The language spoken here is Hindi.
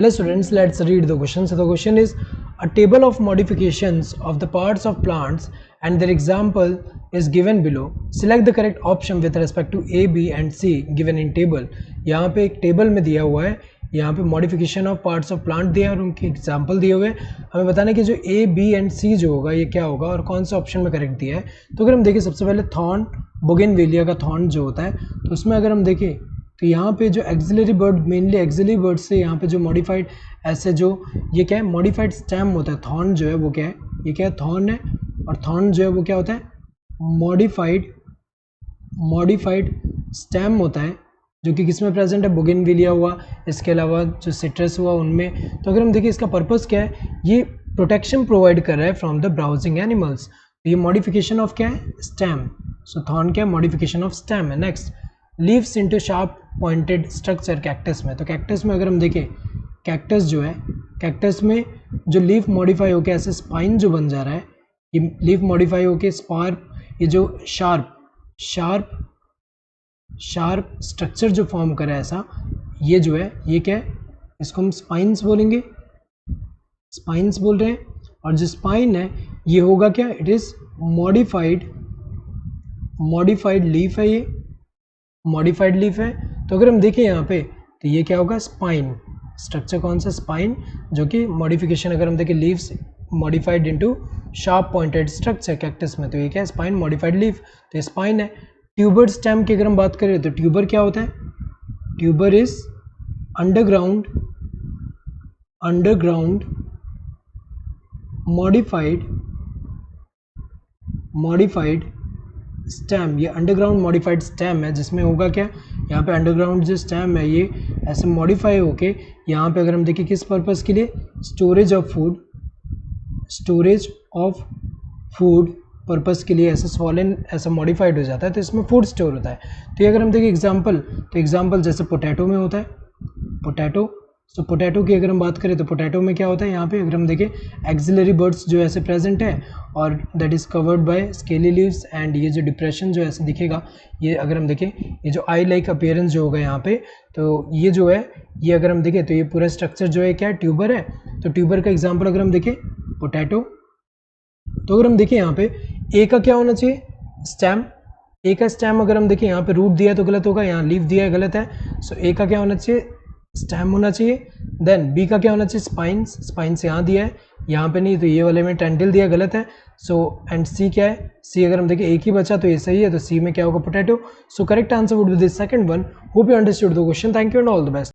Hello students, let's read the question. So the question is a table of modifications of the parts of plants and their example is given below. Select the correct option with respect to A, B and C given in table. यहाँ पे एक टेबल में दिया हुआ है, यहाँ पे modification of parts of plant दिया है और उनके एग्जाम्पल दिए हुए हैं. हमें बताना है कि जो ए बी एंड सी जो होगा ये क्या होगा और कौन सा ऑप्शन में करेक्ट दिया है. तो अगर हम देखें सबसे पहले थॉर्न, बोगेनविलिया का थॉर्न जो होता है, तो उसमें अगर हम देखें तो यहाँ पे जो axillary bud, mainly axillary bud से यहाँ पे जो मॉडिफाइड ऐसे जो ये क्या है मॉडिफाइड स्टेम होता है. थॉर्न जो है वो क्या है, ये क्या है थॉर्न है, और थॉर्न जो है वो क्या होता है मॉडिफाइड स्टेम होता है जो कि किसमें प्रेजेंट है, बोगेनविलिया हुआ, इसके अलावा जो सिट्रस हुआ उनमें. तो अगर हम देखिए इसका पर्पस क्या है, ये प्रोटेक्शन प्रोवाइड कर रहा है फ्रॉम द ब्राउजिंग एनिमल्स. तो ये मॉडिफिकेशन ऑफ क्या है, स्टेम. सो थॉर्न क्या है, मॉडिफिकेशन ऑफ स्टेम है. Next, leaves into sharp pointed structure cactus में. तो कैक्टस में अगर हम देखें, कैक्टस जो है, कैक्टस में जो लीफ मॉडिफाई होकर ऐसे स्पाइन जो बन जा रहा है, ये लीफ मॉडिफाई होकर स्पार्प, ये जो शार्प स्ट्रक्चर जो फॉर्म करे ऐसा, ये जो है ये क्या है, इसको हम स्पाइन्स बोलेंगे, स्पाइन्स बोल रहे हैं. और जो स्पाइन है ये होगा क्या, इट इज मॉडिफाइड लीफ है, ये मॉडिफाइड लीफ है. तो अगर हम देखें यहाँ पे तो ये क्या होगा, स्पाइन स्ट्रक्चर. कौन सा, स्पाइन, जो कि मॉडिफिकेशन अगर हम देखें leaves modified into sharp pointed structure cactus में, तो ये क्या है, स्पाइन, मॉडिफाइड लीफ. तो ये स्पाइन है. ट्यूबर स्टेम की अगर हम बात करें तो ट्यूबर क्या होता है, tuber is underground modified stem. ये अंडरग्राउंड मॉडिफाइड स्टेम है जिसमें होगा क्या, यहाँ पे अंडरग्राउंड जो स्टेम है ये ऐसे मॉडिफाई होके यहाँ पे अगर हम देखें किस पर्पस के लिए, स्टोरेज ऑफ फूड पर्पस के लिए ऐसे स्वॉलन ऐसा मॉडिफाइड हो जाता है, तो इसमें फूड स्टोर होता है. तो ये अगर हम देखें एग्जांपल, तो एग्जांपल जैसे पोटैटो में होता है, पोटैटो. तो पोटैटो की अगर हम बात करें तो पोटैटो में क्या होता है, यहाँ पे अगर हम देखें एक्सिलरी बर्ड्स जो ऐसे प्रेजेंट है और that is covered by scaly leaves. And ये जो डिप्रेशन जो ऐसे दिखेगा, ये अगर हम देखें ये जो आई लाइक अपीयरेंस जो होगा यहाँ पे, तो ये जो है ये अगर हम देखें तो ये पूरा स्ट्रक्चर जो है क्या है, ट्यूबर है. तो ट्यूबर का एग्जाम्पल अगर हम देखें पोटैटो. तो अगर हम देखें यहाँ पे ए का क्या होना चाहिए, स्टेम. ए का स्टेम अगर हम देखें यहाँ पे रूट दिया है तो गलत होगा, यहाँ लीफ दिया है गलत है. सो ए का क्या होना चाहिए, स्टेम होना चाहिए. देन बी का क्या होना चाहिए, स्पाइन्स यहाँ दिया है, यहाँ पे नहीं, तो ये वाले में टेंटिल दिया गलत है. सो एंड सी क्या है, सी अगर हम देखें एक ही बचा तो ये सही है, तो सी में क्या होगा, potato. So correct answer would be the second one. Hope you understood the question. Thank you and all the best.